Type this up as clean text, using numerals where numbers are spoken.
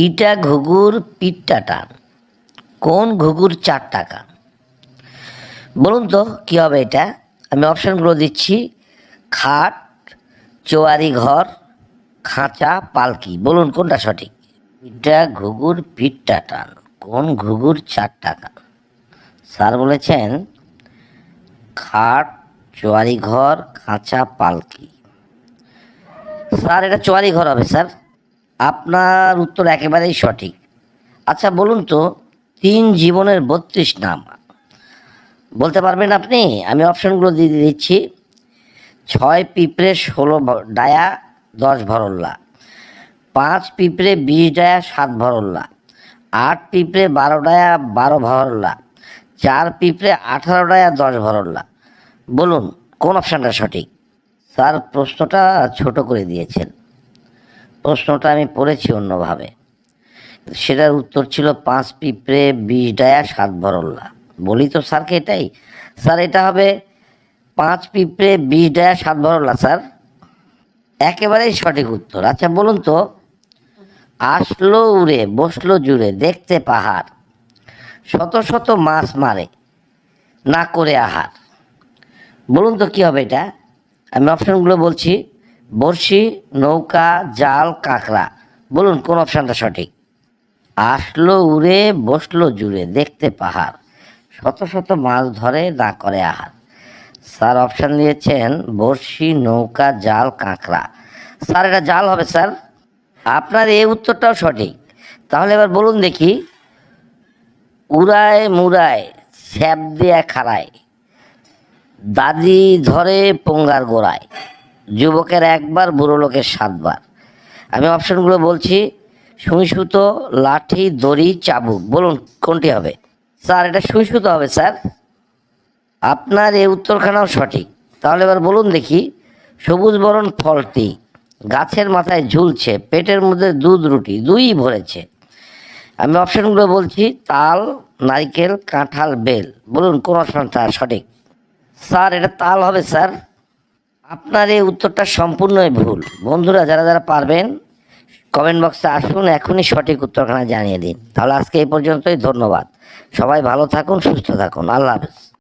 ইটা ঘুঘুর পিঠটা টান, কোন ঘুঘুর 4 টাকা? বলুন তো কি হবে এটা? আমি অপশানগুলো দিচ্ছি: খাট, চোয়ারি ঘর, খাঁচা, পালকি। বলুন কোনটা সঠিক? ইটা ঘুঘুর পিঠটা টান, কোন ঘুঘুর 4 টাকা? স্যার বলেছেন খাট, চোয়ারি ঘর, খাঁচা, পালকি। স্যার এটা চোয়ারি ঘর হবে স্যার। আপনার উত্তর একেবারেই সঠিক। আচ্ছা বলুন তো, 3 জীবনের 32 নাম বলতে পারবেন আপনি? আমি অপশনগুলো দিয়ে দিচ্ছি: 6 পিঁপড়ে 16 ডায়া 10 ভরল্লা, 5 পিঁপড়ে 20 ডায়া 7 ভরল্লা, 8 পিঁপড়ে 12 ডায়া 12 ভরল্লা, 4 পিঁপড়ে 18 ডায়া 10 ভরল্লা। বলুন কোন অপশানটা সঠিক? স্যার প্রশ্নটা ছোট করে দিয়েছেন, প্রশ্নটা আমি পড়েছি অন্যভাবে। সেটার উত্তর ছিল 5 পিঁপড়ে 20 ডায়া 7 ভরল্লা। বলি তো স্যারকে এটাই। স্যার এটা হবে 5 পিঁপড়ে 20 ডায়া 7 ভরল্লা স্যার। একেবারেই সঠিক উত্তর। আচ্ছা বলুন তো, আসলো উড়ে বসলো জুড়ে দেখতে পাহাড়, শত শত মাছ মারে না করে আহার। বলুন তো কি হবে এটা? আমি অপশানগুলো বলছি: বড়শি, নৌকা, জাল, কাঁকড়া। বলুন কোন অপশানটা সঠিক? আসলো উড়ে বসলো জুড়ে দেখতে পাহাড়, শত শত মাছ ধরে না করে আহার। স্যার অপশান দিয়েছেন বড়শি, নৌকা, জাল, কাঁকড়া। স্যার এটা জাল হবে স্যার। আপনার এই উত্তরটাও সঠিক। তাহলে এবার বলুন দেখি: উড়ায় মুড়ায় ছ্যাপ দিয়া খাড়ায়, দাদি ধরে পোঙ্গার গোড়ায়, যুবকের একবার বুড়ো লোকের 7 বার। আমি অপশনগুলো বলছি: সুই সুতো, লাঠি, দড়ি, চাবুক। বলুন কোনটি হবে? স্যার এটা সুই সুতো হবে স্যার। আপনার এই উত্তরখানাও সঠিক। তাহলে এবার বলুন দেখি: সবুজ বরণ ফলটি গাছের মাথায় ঝুলছে, পেটের মধ্যে দুধ রুটি দুই ভরেছে। আমি অপশনগুলো বলছি: তাল, নারকেল, কাঁঠাল, বেল। বলুন কোন অপশনটা সঠিক? স্যার এটা তাল হবে স্যার। আপনার এই উত্তরটা সম্পূর্ণই ভুল। বন্ধুরা যারা যারা পারবেন কমেন্ট বক্সে আসুন, এখনই সঠিক উত্তরখানা জানিয়ে দিন। তাহলে আজকে এই পর্যন্তই। ধন্যবাদ। সবাই ভালো থাকুন, সুস্থ থাকুন। আল্লাহ হাফেজ।